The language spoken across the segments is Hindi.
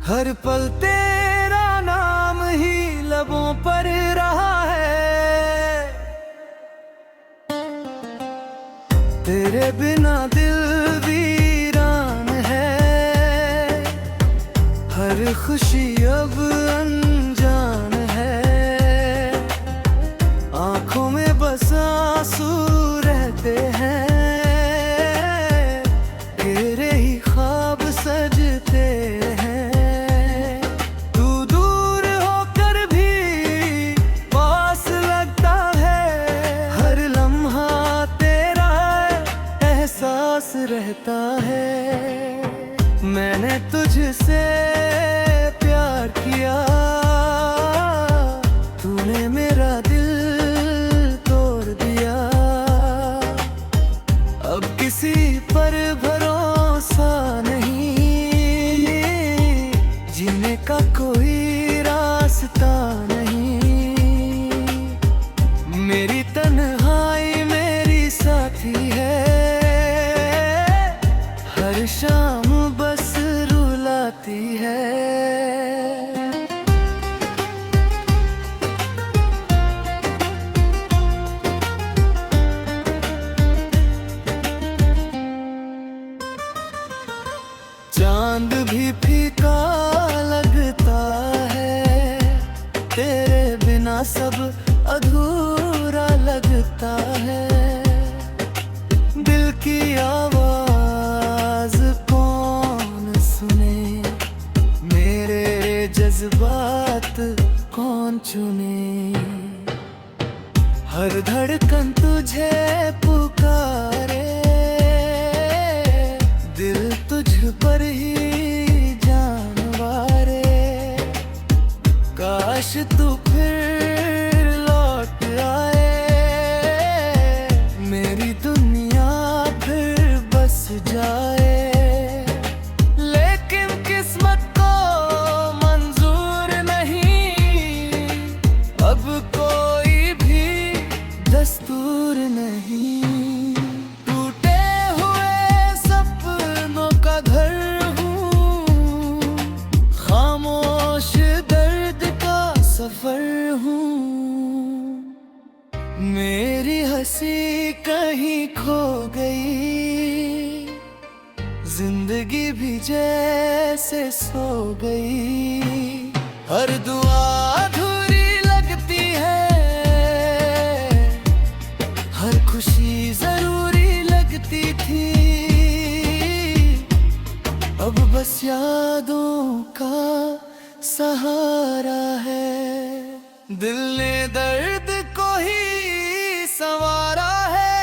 हर पल तेरा नाम ही लबों पर रहा है। तेरे बिना दिल वीरान है, हर खुशी अब अनजान है। आंखों में बस आंसू रहते हैं, तेरे ही ख्वाब सजते हैं। तू दूर होकर भी पास लगता है, हर लम्हा तेरा एहसास रहता है। मैंने तुझसे प्यार किया, तूने मेरा दिल तोड़ दिया। अब किसी पर भरोसा नहीं, जीने का कोई रास्ता नहीं। मेरी तन्हाई मेरी साथी है, हर शाम बस रुलाती है। चांद भी फीका लगता है, तेरे बिना सब अधूरा लगता है। दिल की आवाज कौन सुने, मेरे जज्बात कौन चुने। हर धड़कन तुझे पुकारे, दिल तुझ पर ही जान वारे। काश तू फिर लौट आए, मेरी दुनिया फिर बस जाए। लेकिन किस्मत को मंजूर नहीं, अब कोई भी दस्तूर नहीं। मेरी हंसी कहीं खो गई, जिंदगी भी जैसे सो गई। हर दुआ अधूरी लगती है, हर खुशी जरूरी लगती थी। अब बस यादों का सहारा है, दिल ने दर्द को ही संवारा है।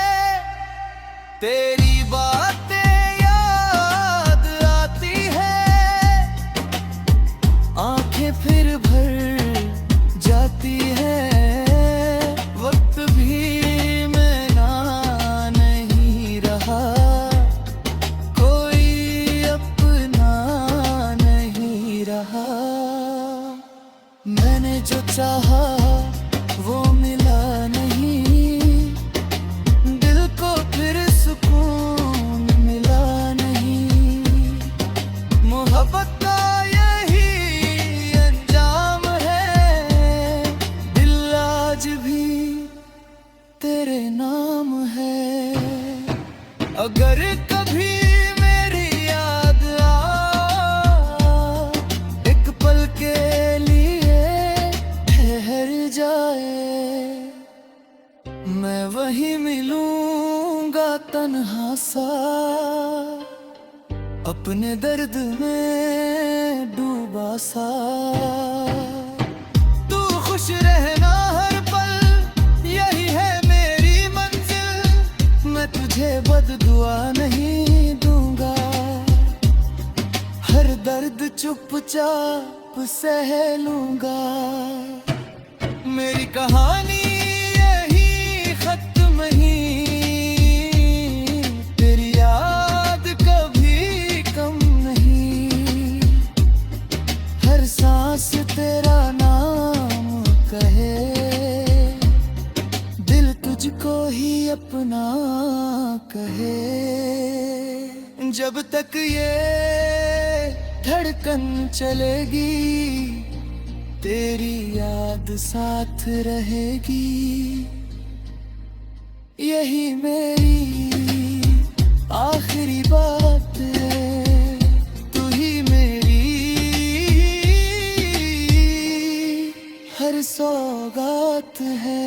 तेरी बातें याद आती है, आंखें फिर भर जाती है। वक्त भी मेरा नहीं रहा, कोई अपना नहीं रहा। मैंने जो चाहा वो मिला नहीं, दिल को फिर सुकून मिला नहीं। मोहब्बत का यही अंजाम है, दिल आज भी तेरे नाम है। अगर कभी मेरी याद आ, एक पल के जाए, मैं वहीं मिलूंगा तन्हा सा, अपने दर्द में डूबा सा। तू खुश रहना हर पल, यही है मेरी मंजिल। मैं तुझे बददुआ नहीं दूंगा, हर दर्द चुपचाप सह लूंगा। मेरी कहानी यही खत्म नहीं, तेरी याद कभी कम नहीं। हर सांस तेरा नाम कहे, दिल तुझको ही अपना कहे। जब तक ये धड़कन चलेगी, तेरी याद साथ रहेगी। यही मेरी आखिरी बात है, तू ही मेरी हर सौगात है।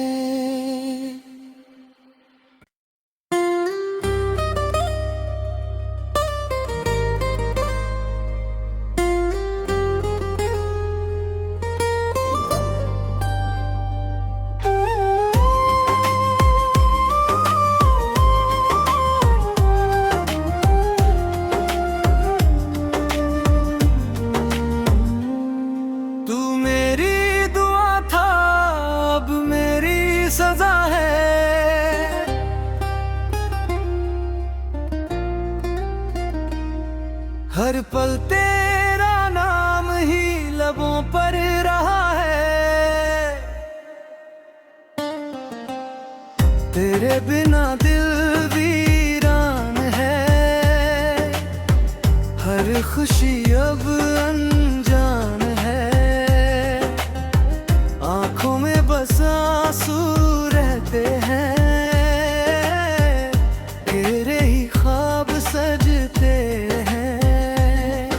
सजा है हर पल तेरा नाम ही लबों पर रहा है। तेरे बिना दिल वीरान है, हर खुशी अब अनजान है। आंखों में बस आंसू रहते हैं, तेरे ही ख्वाब सजते हैं।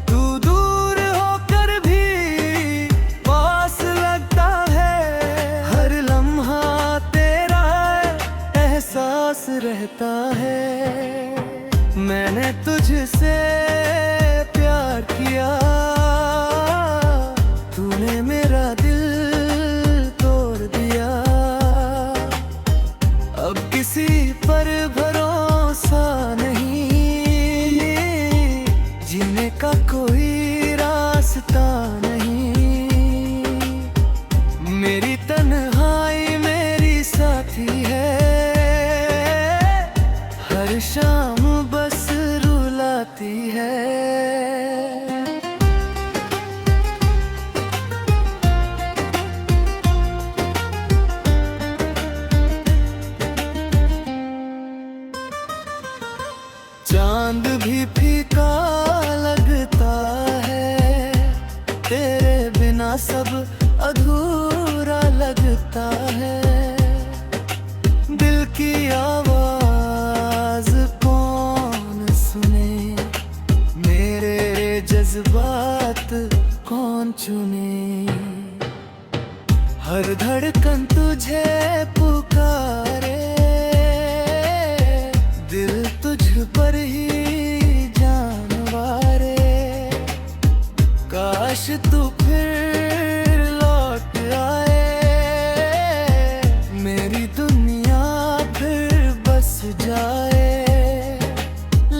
तू दूर होकर भी पास लगता है, हर लम्हा तेरा एहसास रहता है। मैंने तुझसे प्यार किया, तूने मेरा दिल किसी पर भरोसा नहीं, जीने का कोई रास्ता नहीं। मेरी तन्हाई मेरी साथी है, हर शाम बस रुलाती है। चांद भी फीका लगता है, तेरे बिना सब अधूरा लगता है। दिल की आवाज कौन सुने, मेरे जज्बात कौन चुने। हर धड़कन तुझे पुकारे, दिल तुझ पर ही जान वारे। काश तू फिर लौट आए, मेरी दुनिया फिर बस जाए।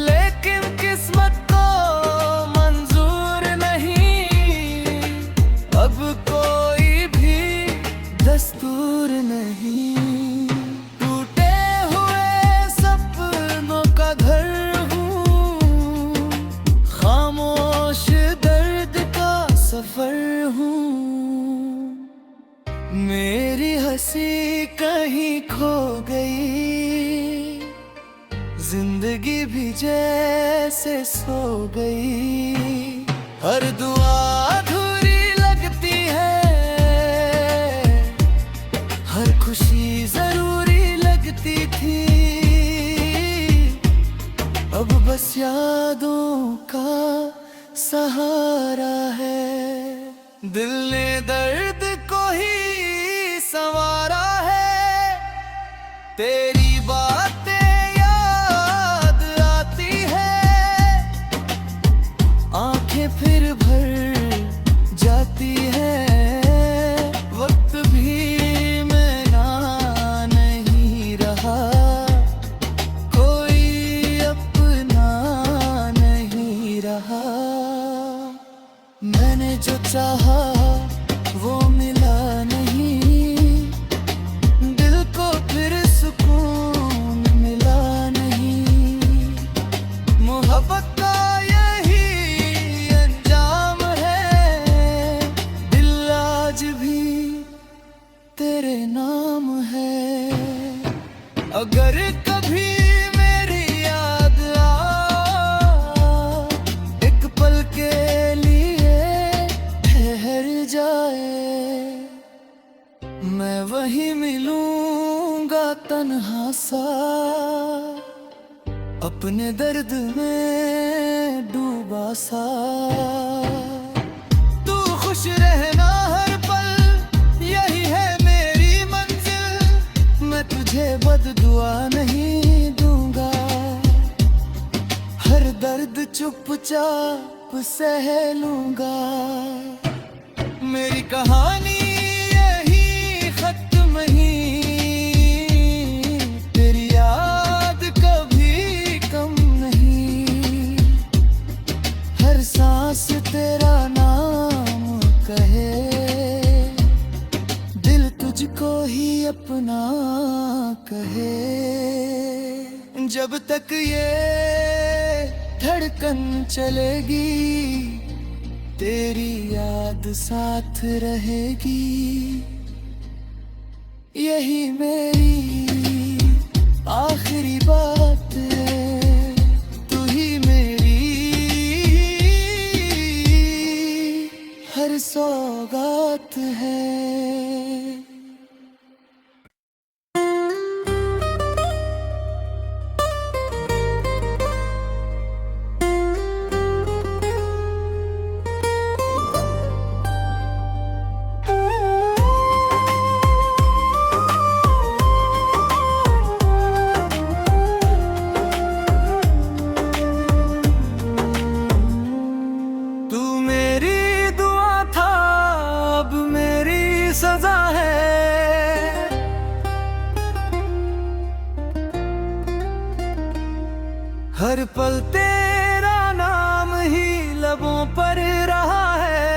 लेकिन किस्मत को मंजूर नहीं, अब कोई भी दस्तूर नहीं। मेरी हंसी कहीं खो गई, जिंदगी भी जैसे सो गई। हर दुआ अधूरी लगती है, हर खुशी जरूरी लगती थी। अब बस यादों का सहारा है, दिल ने दर्द को ही संवारा है। तेरी बातें याद आती है, आंखें फिर भर जाती है। वक्त भी मेरा नहीं रहा, कोई अपना नहीं रहा। मैंने जो चाहा वो मिला नहीं, दिल को फिर सुकून मिला नहीं। मोहब्बत का यही अंजाम है, दिल आज भी तेरे नाम है। अगर कभी मेरी याद आ, एक पल के सा, अपने दर्द में डूबा सा। तू खुश रहना हर पल, यही है मेरी मंजिल। मैं तुझे बददुआ नहीं दूंगा, हर दर्द चुपचाप सह लूंगा। मेरी कहानी यही खत्म ही, तेरी याद कभी कम नहीं। हर सांस तेरा नाम कहे, दिल तुझको ही अपना कहे। जब तक ये धड़कन चलेगी, तेरी याद साथ रहेगी। यही मेरी आखिरी बात है, तू ही मेरी हर सौगात है। सजा है हर पल तेरा नाम ही लबों पर रहा है।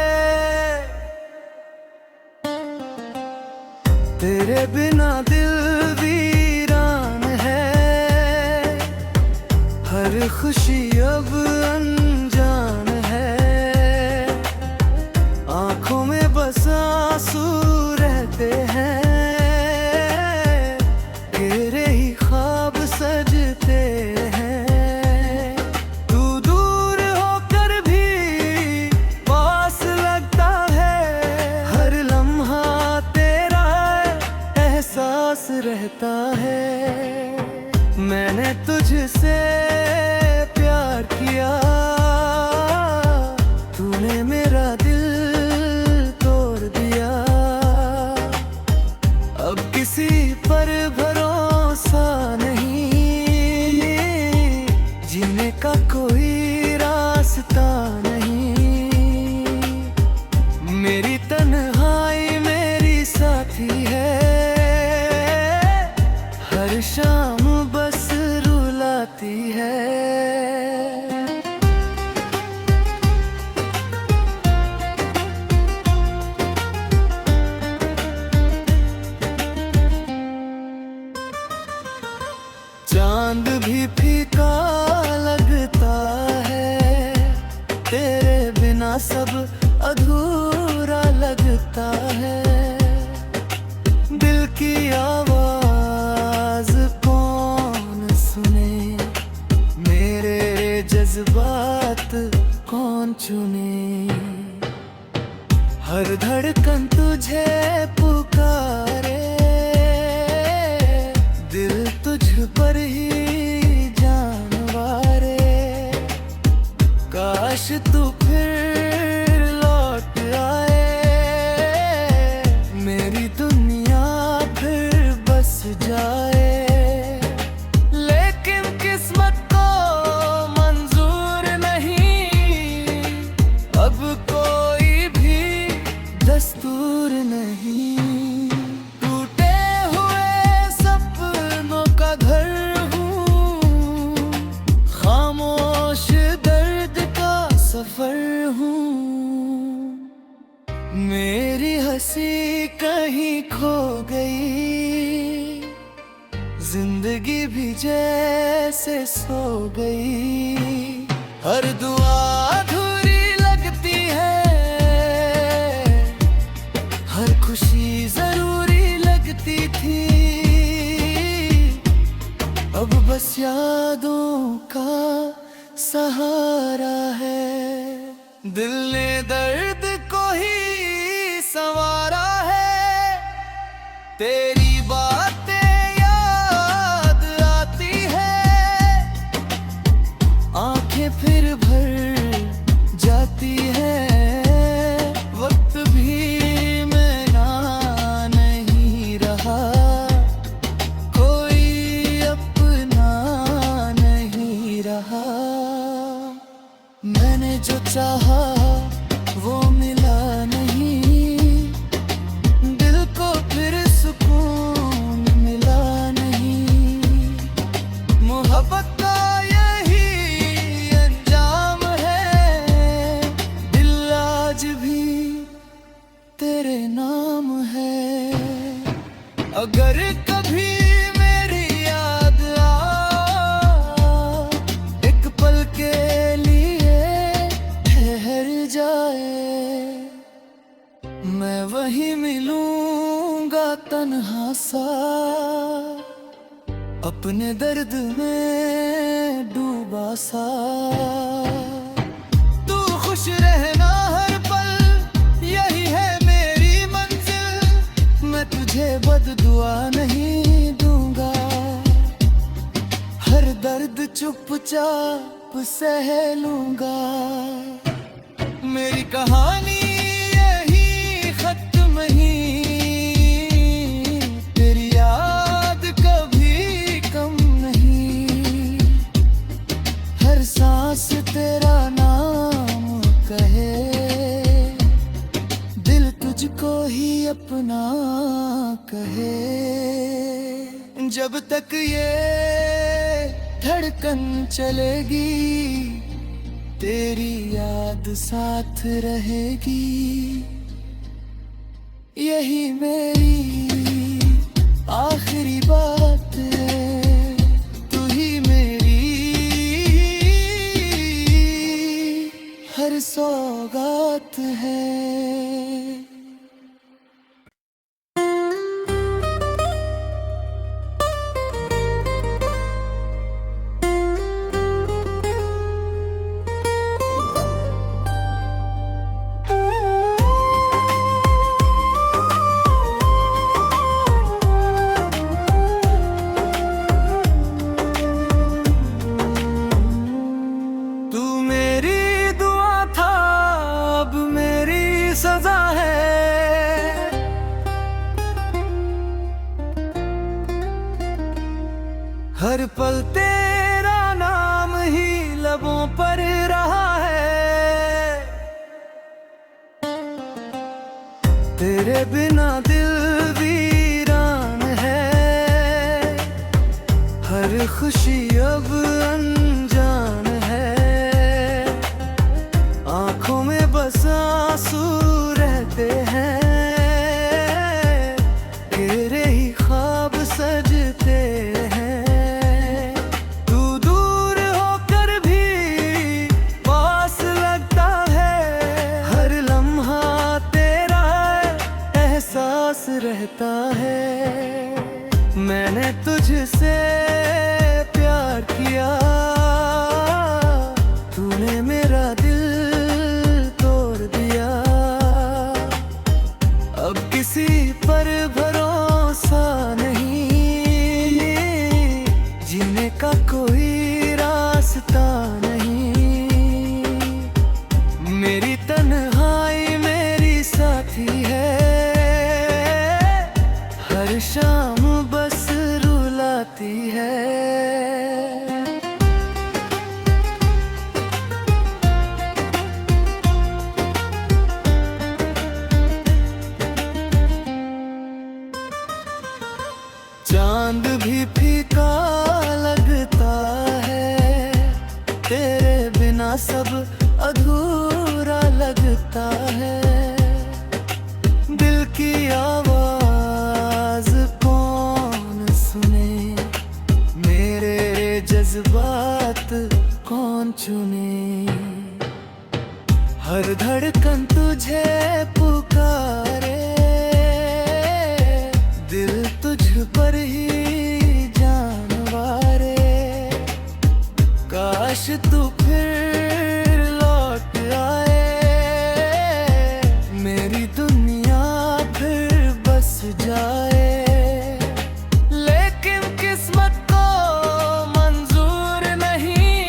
तेरे बिना दिल वीरान है, हर खुशी अब अनजान है। आंखों में बस आंसू रहते हैं, तेरे ही ख्वाब सजते हैं। तू दूर होकर भी पास लगता है, हर लम्हा तेरा एहसास रहता है। मैंने तुझसे प्यार किया, तूने मेरा दिल किसी पर भरोसा नहीं, जीने का कोई रास्ता नहीं। मेरी तन्हाई मेरी साथी है, हर शाम बस रुलाती है। चांद भी फीका लगता है, तेरे बिना सब अधूरा लगता है। दिल की आवाज कौन सुने, मेरे जज्बात कौन चुने। हर धड़कन तुझे पुकारे, दिल तुझ पर ही जानवारे। काश तू फिर लौट आए, मेरी दुनिया फिर बस जाए। लेकिन किस्मत को मंजूर नहीं, अब कोई भी दस्तूर नहीं। सफर हूँ, मेरी हंसी कहीं खो गई, जिंदगी भी जैसे सो गई। हर दुआ अधूरी लगती है, हर खुशी जरूरी लगती थी। अब बस यादों का सहारा है, दिल ने दर्द को ही संवारा है। तेरी बातें याद आंखें फिर भर जाती है, वक्त भी मेरा नहीं रहा, कोई अपना नहीं रहा। मैंने जो चाहा वो मिला नहीं, दिल को फिर सुकून मिला नहीं। मोहब्बत का यही अंजाम है, दिल आज भी तेरे नाम है। अगर कभी मेरी याद एक पल के लिए ठहर जाए, मैं वही मिलूंगा तन्हा सा, अपने दर्द में डूबा सा। तू खुश रहना हर पल, यही है मेरी मंजिल, मैं तुझे बददुआ नहीं दूंगा, हर दर्द चुपचाप सह लूंगा। मेरी कहानी यही खत्म ही, तेरी याद कभी कम नहीं, हर सांस तेरा नाम कहे, दिल तुझको ही अपना कहे। जब तक ये धड़कन चलेगी, तेरी याद साथ रहेगी, यही मेरी आखिरी बात है, तू ही मेरी हर सौगात है। सजा है, हर पल तेरा नाम ही लबों पर रहा है, तेरे बिना दिल वीरान है, हर खुशी अब अनजान है, आंखों में बस आंसू रहते हैं, तेरे ही ख्वाब सजते हैं। तू दूर होकर भी पास लगता है, हर लम्हा तेरा एहसास रहता है। मैंने तुझसे प्यार किया, तूने मेरा दिल किसी पर भरोसा नहीं, जीने का कोई रास्ता नहीं, मेरी तन्हाई मेरी साथी है, हर शाम बस रुलाती है। चांद भी फीका लगता है, तेरे बिना सब अधूरा लगता है, दिल की आवाज कौन सुने, मेरे जज्बात कौन चुने, हर धड़कन तुझे पुकारे, दिल तुझ पर ही जानवारे, काश तू फिर लौट आए, मेरी दुनिया फिर बस जाए, लेकिन किस्मत को मंजूर नहीं,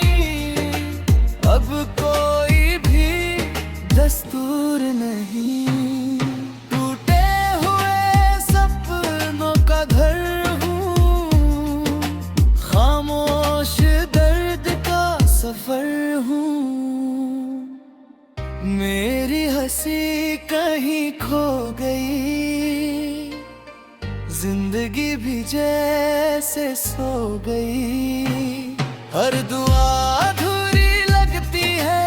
मुसाफिर हूँ। मेरी हंसी कहीं खो गई, जिंदगी भी जैसे सो गई। हर दुआ अधूरी लगती है,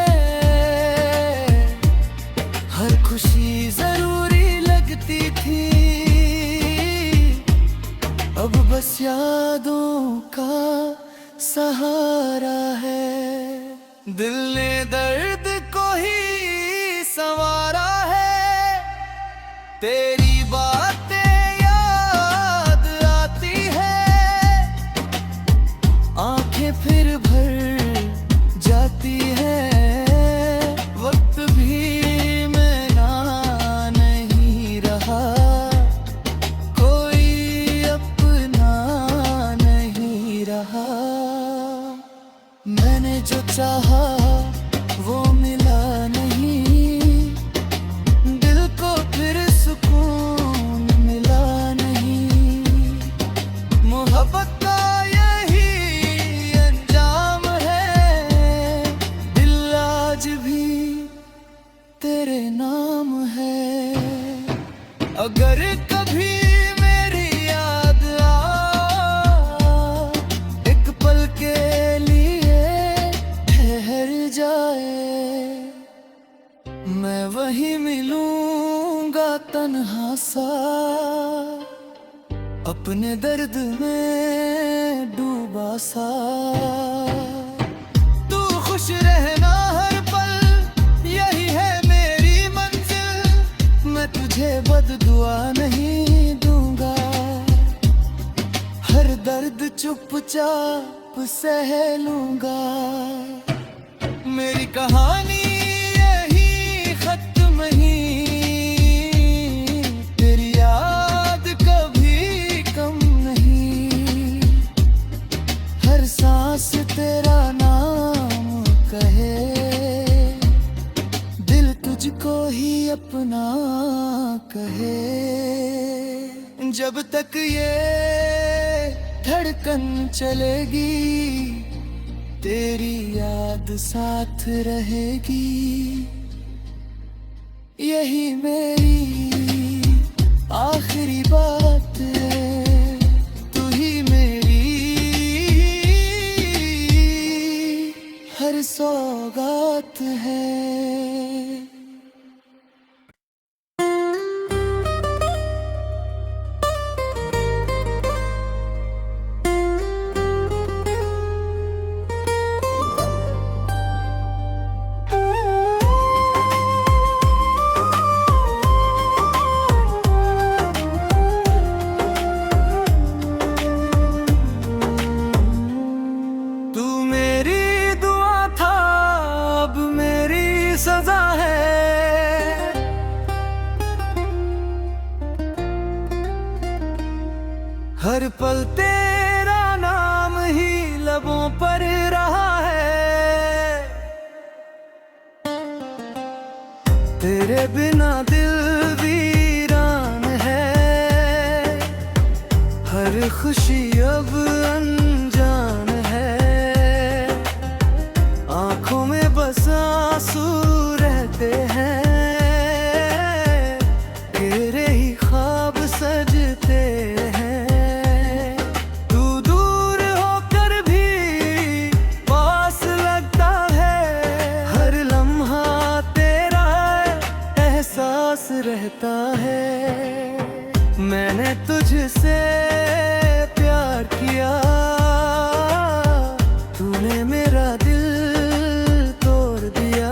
हर खुशी जरूरी लगती थी। अब बस यादों का सहारा है, दिल ने दर्द को ही संवारा है। तेरी बातें याद आती है, आंखें फिर भर जाती है। वक्त भी मेरा नहीं रहा, कोई अपना नहीं रहा। मैंने जो चाहा वो मिला नहीं, दिल को फिर सुकून मिला नहीं। मोहब्बत का यही अंजाम है, दिल आज भी तेरे नाम है। अगर कभी मेरी याद आ, एक पल के लिए ठहर जाए, मैं वहीं मिलूंगा तन्हा सा, अपने दर्द में डूबा सा। तू खुश रहना हर पल, यही है मेरी मंजिल। मैं तुझे बददुआ नहीं दूंगा, हर दर्द चुपचाप सह लूंगा। मेरी कहानी यही खत्म नहीं, तेरी याद कभी कम नहीं। हर सांस तेरा नाम कहे, दिल तुझको ही अपना कहे। जब तक ये धड़कन चलेगी, तेरी याद साथ रहेगी। यही मेरी आखिरी बात है, तू ही मेरी हर सौगात है। सजा है, हर पल तेरा नाम ही लबों पर रहा है। तेरे बिना दिल वीरान है, हर खुशी अब अनजान है। आंखों में बस आंसू रहते हैं, तेरे ही ख्वाब सजते हैं। तू दूर होकर भी पास लगता है, हर लम्हा तेरा एहसास रहता है। मैंने तुझसे प्यार किया, तूने मेरा दिल तोड़ दिया।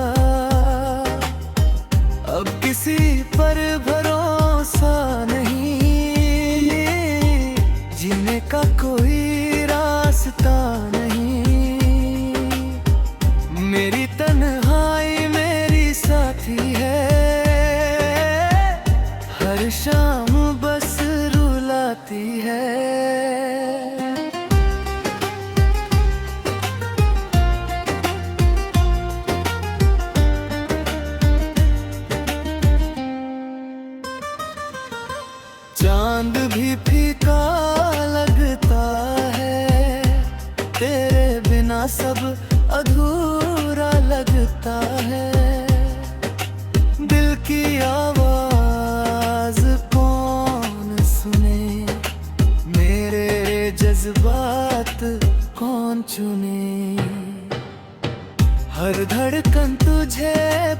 हर धड़कन तुझे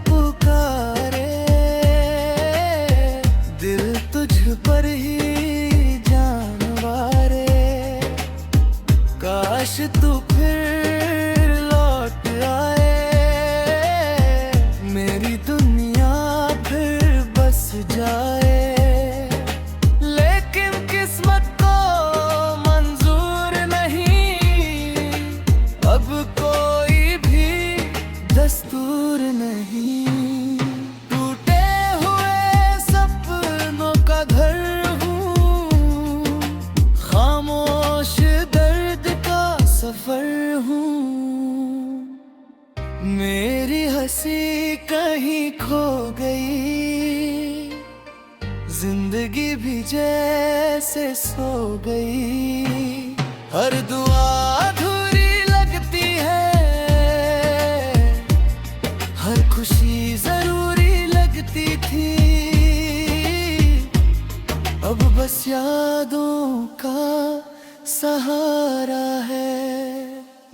पुकारे, दिल तुझ पर ही जान वारे। काश तू फिर लौट आए, मेरी दुनिया फिर बस जाए। लेकिन किस्मत को मंजूर नहीं, अब कोई भी दस्तूर नहीं। टूटे हुए सपनों का घर हूँ, खामोश दर्द का सफर हूँ। मेरी हंसी कहीं खो गई, जिंदगी भी जैसे सो गई। हर दुआ अधूरी लगती है, हर खुशी जरूरी लगती थी। अब बस यादों का सहारा है,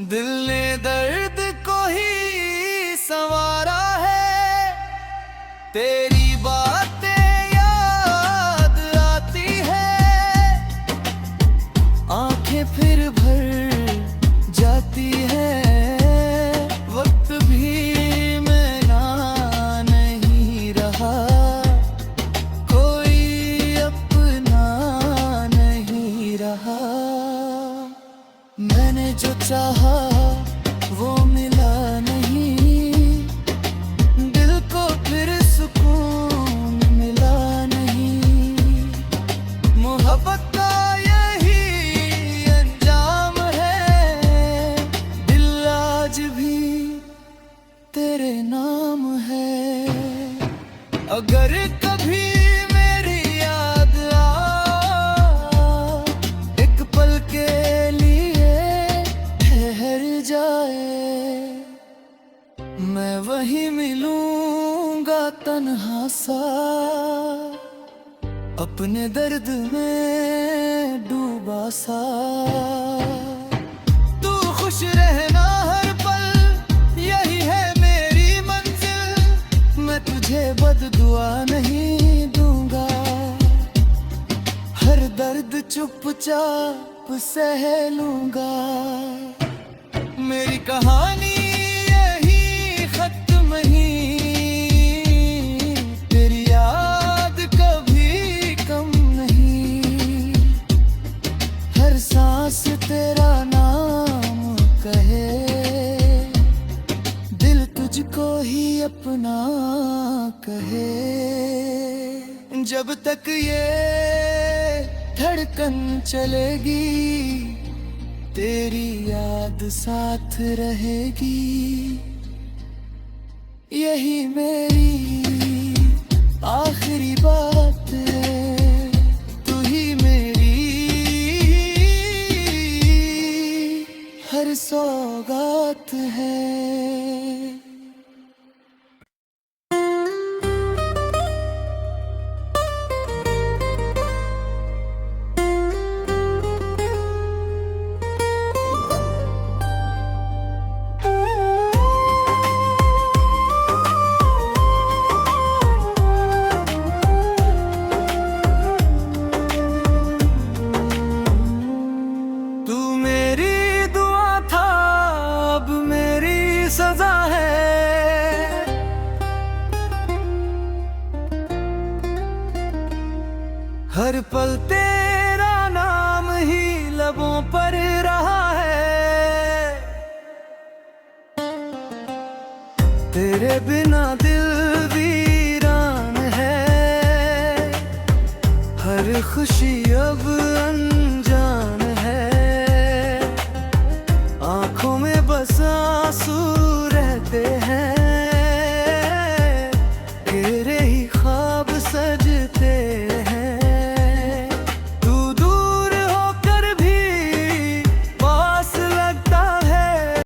दिल ने दर्द को ही संवारा है। तेरी बातें याद आती है, आंखें फिर भर जाती है। वक्त भी मेरा नहीं रहा, कोई अपना नहीं रहा। मैंने जो चाहा वो मिला नहीं, दिल को फिर सुकून मिला नहीं। मोहब्बत का यही अंजाम है, दिल आज भी तेरे नाम है। अगर कभी मेरी याद आ, एक पल के लिए ठहर जाए, मैं वहीं मिलूंगा तन्हा सा, अपने दर्द में डूबा सा। तू खुश रहना हर पल, यही है मेरी मंजिल। मैं तुझे बददुआ नहीं दूंगा, हर दर्द चुपचाप सह लूंगा। मेरी कहानी यही खत्म ही, तेरी याद कभी कम नहीं। हर सांस तेरा नाम कहे, दिल तुझको ही अपना कहे। जब तक ये धड़कन चलेगी, तेरी याद साथ रहेगी। यही मेरी आखिरी बात है, तू ही मेरी हर सौगात है। सजा है, हर पल तेरा नाम ही लबों पर रहा है। तेरे बिना दिल वीरान है, हर खुशी अब